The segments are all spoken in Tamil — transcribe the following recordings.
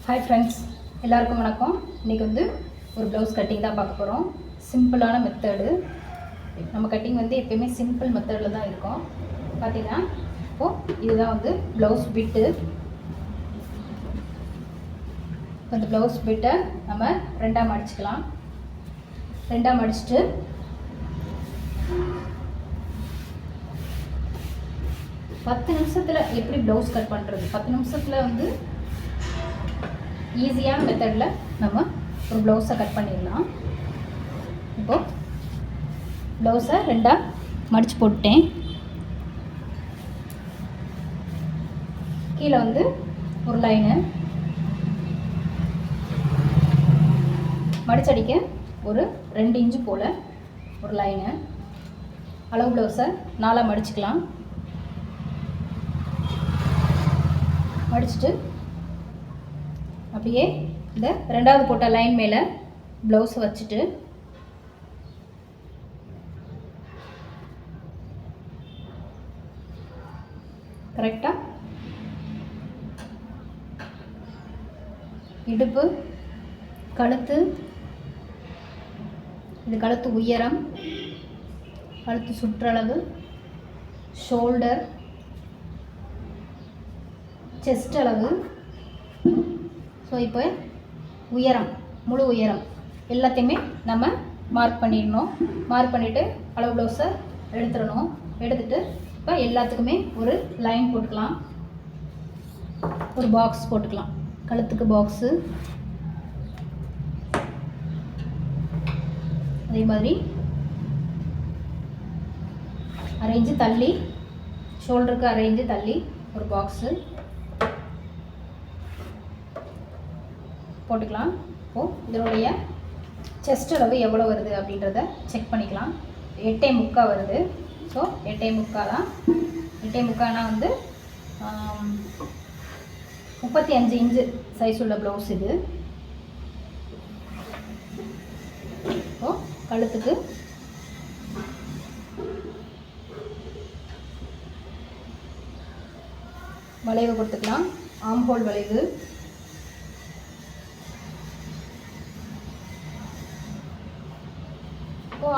ஹாய் ஃப்ரெண்ட்ஸ், எல்லாருக்கும் வணக்கம். இன்றைக்கி வந்து ஒரு ப்ளவுஸ் கட்டிங் தான் பார்க்க போகிறோம். சிம்பிளான மெத்தடு. நம்ம கட்டிங் வந்து எப்போயுமே சிம்பிள் மெத்தடில் தான் இருக்கும். பார்த்திங்கன்னா இப்போது இதுதான் வந்து ப்ளவுஸ் பிட்டு. இந்த ப்ளவுஸ் பிட்டை நம்ம ரெண்டாக மடிச்சுக்கலாம். ரெண்டாக மடிச்சுட்டு பத்து நிமிஷத்தில் எப்படி ப்ளவுஸ் கட் பண்ணுறது, 10 நிமிஷத்தில் வந்து ஈஸியான மெத்தடில் நம்ம ஒரு ப்ளவுஸை கட் பண்ணிடலாம். இப்போது ப்ளவுஸை ரெண்டாக மடித்து போட்டேன். கீழே வந்து ஒரு லைனு மடிச்சடிக்க ஒரு 2 இன்ச்சு போல் ஒரு லைனு. அளவு ப்ளவுஸை 4 மடிச்சுக்கலாம். மடிச்சுட்டு அப்படியே இந்த ரெண்டாவது போட்ட லைன் மேலே ப்ளவுஸ் வச்சுட்டு கரெக்டாக இடுப்பு, கழுத்து, இது கழுத்து உயரம், கழுத்து சுற்றளவு, ஷோல்டர், செஸ்ட் அளவு. ஸோ இப்போ உயரம், முழு உயரம் எல்லாத்தையுமே நம்ம மார்க் பண்ணிடணும். மார்க் பண்ணிவிட்டு அளவு ப்ளவுஸை எடுத்துடணும். எடுத்துகிட்டு இப்போ எல்லாத்துக்குமே ஒரு லைன் போட்டுக்கலாம். ஒரு பாக்ஸ் போட்டுக்கலாம். கழுத்துக்கு பாக்ஸு, அதே மாதிரி அரேஞ்சு தள்ளி, ஷோல்டருக்கு அரேஞ்சு தள்ளி ஒரு பாக்ஸு போட்டுக்கலாம். இப்போது இதனுடைய செஸ்ட் அளவு எவ்வளோ வருது அப்படின்றத செக் பண்ணிக்கலாம். 8.75 வருது. ஸோ 8.75 தான். 8.75னா வந்து 35 இன்ச்சு சைஸ் உள்ள ப்ளவுஸ் இது. இப்போது கழுத்துக்கு வளைவு கொடுத்துக்கலாம். ஆம்ஹோல் வளைவு,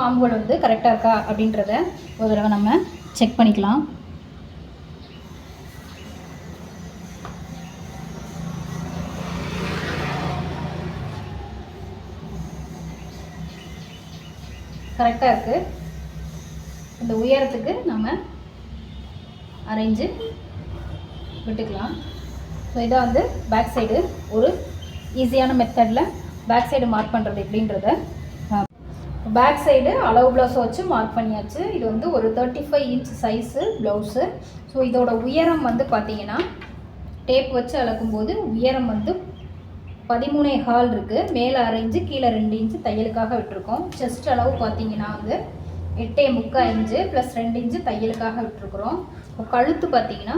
ஆம்ஹோல் வந்து கரெக்டாக இருக்கா அப்படின்றத ஒரு தடவை நம்ம செக் பண்ணிக்கலாம். கரெக்டாக இருக்குது. இந்த உயரத்துக்கு நம்ம அரேஞ்சு விட்டுக்கலாம். ஸோ இதான் வந்து பேக் சைடு ஒரு ஈஸியான மெத்தடில் பேக் சைடு மார்க் பண்ணுறது எப்படின்றத. பேக் சைடு அளவு ப்ளவுஸை வச்சு மார்க் பண்ணியாச்சு. இது வந்து ஒரு 35 இன்ச் சைஸு ப்ளவுஸு. ஸோ இதோட உயரம் வந்து பார்த்திங்கன்னா டேப் வச்சு அளக்கும்போது உயரம் வந்து 13.25 இருக்குது. மேலே அரேஞ்சு கீழே 2 இன்ச்சு தையலுக்காக விட்டுருக்கோம். செஸ்ட் அளவு பார்த்திங்கன்னா வந்து 8.75 இன்ச்சு ப்ளஸ் 2 இன்ச்சு தையலுக்காக விட்டுருக்குறோம். இப்போ கழுத்து பார்த்திங்கன்னா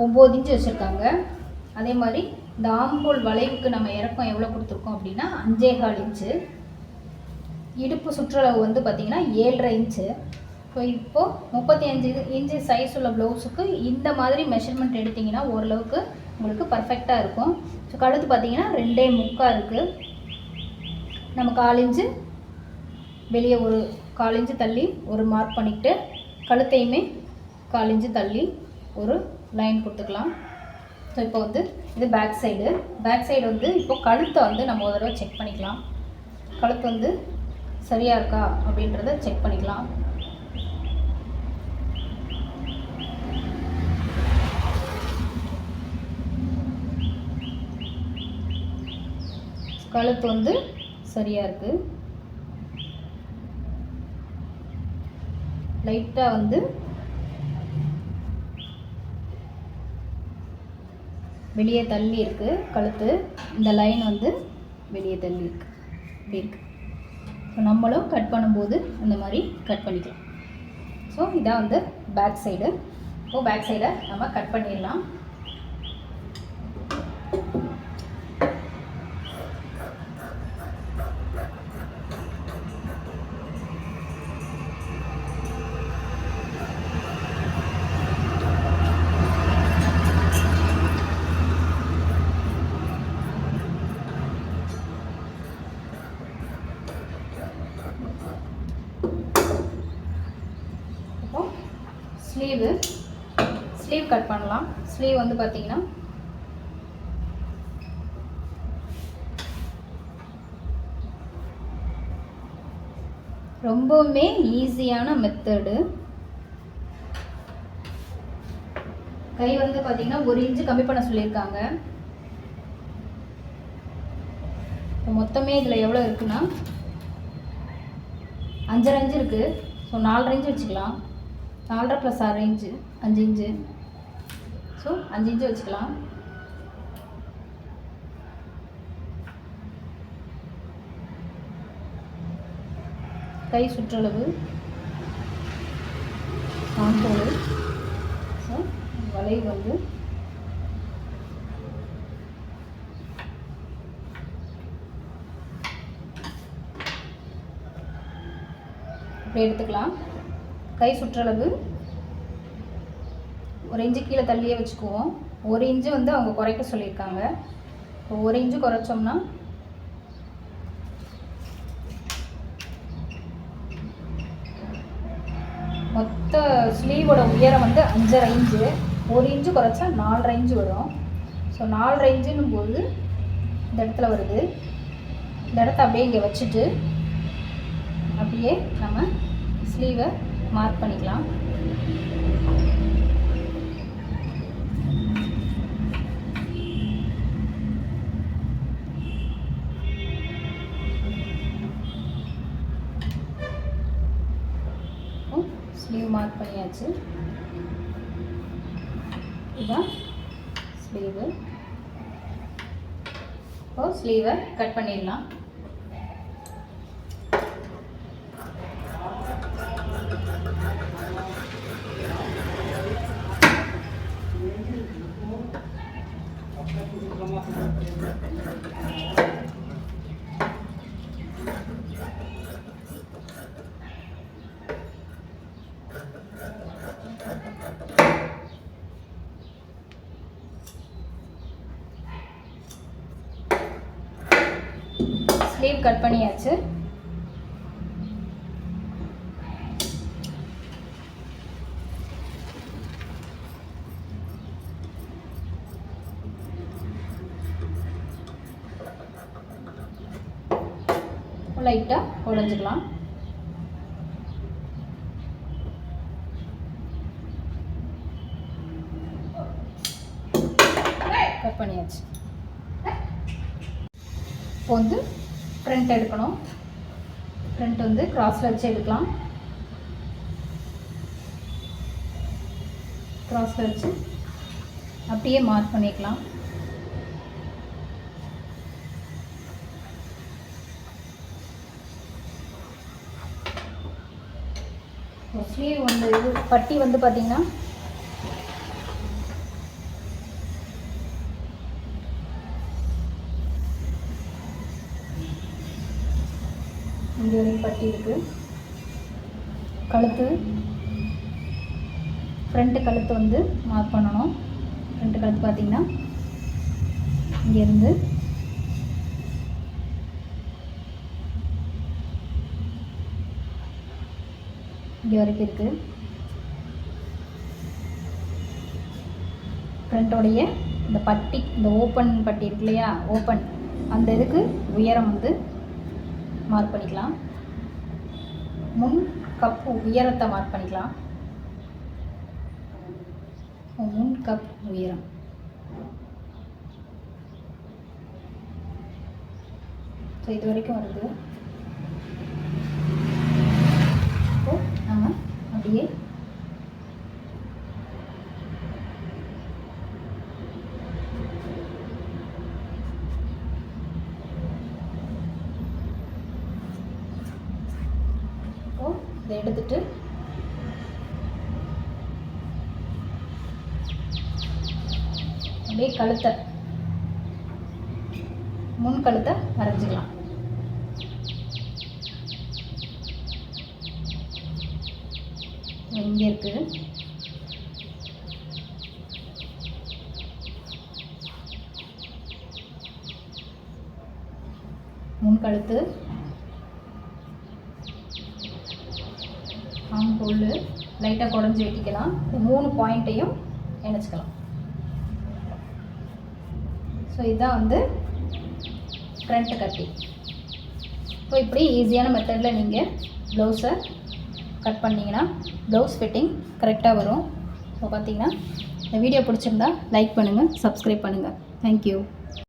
9 இன்ச்சு வச்சுருக்காங்க. அதே மாதிரி இந்த ஆம்ஹோல் வளைவுக்கு நம்ம இறக்கம் எவ்வளோ கொடுத்துருக்கோம் அப்படின்னா 5.25 இன்ச்சு. இடுப்பு சுற்றளவு வந்து பார்த்திங்கன்னா 7.5 இன்ச்சு. ஸோ இப்போது 35 இன்ச்சு சைஸ் உள்ள ப்ளவுஸுக்கு இந்த மாதிரி மெஷர்மெண்ட் எடுத்திங்கன்னா ஓரளவுக்கு உங்களுக்கு பர்ஃபெக்டாக இருக்கும். ஸோ கழுத்து பார்த்திங்கன்னா 2.75 இருக்குது. நம்ம 1/4 இன்ச்சு வெளியே ஒரு 1/4 இன்ச்சு தள்ளி ஒரு மார்க் பண்ணிக்கிட்டு கழுத்தையுமே 1/4 இன்ச்சு தள்ளி ஒரு லைன் கொடுத்துக்கலாம். ஸோ இப்போ வந்து இது பேக் சைடு. பேக் சைடு வந்து இப்போ கழுத்தை வந்து நம்ம ஒரு தடவை செக் பண்ணிக்கலாம். கழுத்து வந்து சரியாக இருக்கா அப்படின்றத செக் பண்ணிக்கலாம். கழுத்து வந்து சரியாக இருக்குது. லைட்டாக வந்து வெளியே தள்ளி இருக்குது கழுத்து. இந்த லைன் வந்து வெளியே தள்ளி இருக்குது. இப்படி இருக்குது. ஸோ நம்மளும் கட் பண்ணும்போது அந்த மாதிரி கட் பண்ணிக்கலாம். ஸோ இதான் வந்து பேக் சைடு. இப்போ பேக் சைடை நம்ம கட் பண்ணிடலாம். ஸ்லீவ் கட் பண்ணலாம். ஸ்லீவ் வந்து பார்த்திங்கன்னா ரொம்பவுமே ஈஸியான மெத்தடு. கை வந்து பார்த்திங்கன்னா 1 இன்ச்சு கம்மி பண்ண சொல்லியிருக்காங்க. மொத்தமே இதில் எவ்வளோ இருக்குன்னா 5.5 இன்ச்சு இருக்குது. ஸோ 4.5 இன்ச்சு வச்சுக்கலாம். 4.5 + 6 இன்ச்சு 5 இன்ச்சு. ஸோ 5 இன்ச்சு வச்சுக்கலாம். கை சுற்றளவு, ஆம்ஹோல், ஸோ வளைவு வந்து இப்படி எடுத்துக்கலாம். கை சுற்றளவு 1 இன்ச்சு கீழே தள்ளியே வச்சுக்குவோம். 1 இன்ச்சு வந்து அவங்க குறைக்க சொல்லியிருக்காங்க. 1 இன்ச்சு குறைச்சோம்னா மொத்த ஸ்லீவோட உயரம் வந்து 5.5 இன்ச்சு. 1 இன்ச்சு குறைச்சா 4.5 இன்ச்சு வரும். ஸோ 4.5 இன்ச்சுன்னும் போது இந்த இடத்துல வருது. இந்த இடத்த அப்படியே இங்கே வச்சுட்டு அப்படியே நம்ம ஸ்லீவை மார்க் பண்ணிக்கலாம். ஸ்லீவ் மார்க் பண்ணியாச்சு. இதுதான் ஸ்லீவு. இப்போ ஸ்லீவை கட் பண்ணிடலாம். ஸ்லீவ் கட் பண்ணியாச்சு. லைட்டாக உடைஞ்சிக்கலாம். கட் பண்ணியாச்சு. இப்போ வந்து ஃப்ரண்ட் எடுக்கணும். ஃப்ரண்ட் வந்து கிராஸில் வச்சு எடுக்கலாம். கிராஸில் வச்சு அப்படியே மார்க் பண்ணிக்கலாம். ஸ்லீவ் வந்து இது பட்டி வந்து பார்த்திங்கன்னா இங்கே வரைக்கும் பட்டி இருக்குது. கழுத்து, ஃப்ரண்ட்டு கழுத்து வந்து மார்க் பண்ணணும். ஃப்ரண்ட்டு கழுத்து பார்த்திங்கன்னா இங்கேருந்து இங்கே வரைக்கும் இருக்குது. ஃப்ரண்ட்டோடைய இந்த பட்டி, இந்த ஓப்பன் பட்டி இருக்கு இல்லையா, ஓப்பன் அந்த இதுக்கு உயரம் வந்து மார்க் பண்ணிக்கலாம். முன் கப்பு உயரத்தை மார்க் பண்ணிக்கலாம். முன் கப் உயரம். ஸோ இது வரைக்கும் வருது. இப்போ நம்ம அப்படியே இதை எடுத்துட்டு அப்படியே கழுத்தை, முன் கழுத்தை வரைஞ்சிக்கலாம். இங்கே இருக்குது. முன் கழுத்து, ஆம்ஹோல் லைட்டாக குடஞ்சி வெட்டிக்கலாம். 3 பாயிண்ட்டையும் இணைச்சிக்கலாம். ஸோ இதுதான் வந்து ஃப்ரண்ட் கட்டிங். ஸோ இப்படி ஈஸியான மெத்தடில் நீங்கள் ப்ளவுஸை கட் பண்ணிங்கன்னா ப்ளவுஸ் ஃபிட்டிங் கரெக்டாக வரும். ஸோ பார்த்திங்கன்னா இந்த வீடியோ பிடிச்சிருந்தா லைக் பண்ணுங்கள், சப்ஸ்கிரைப் பண்ணுங்கள். தேங்க்யூ.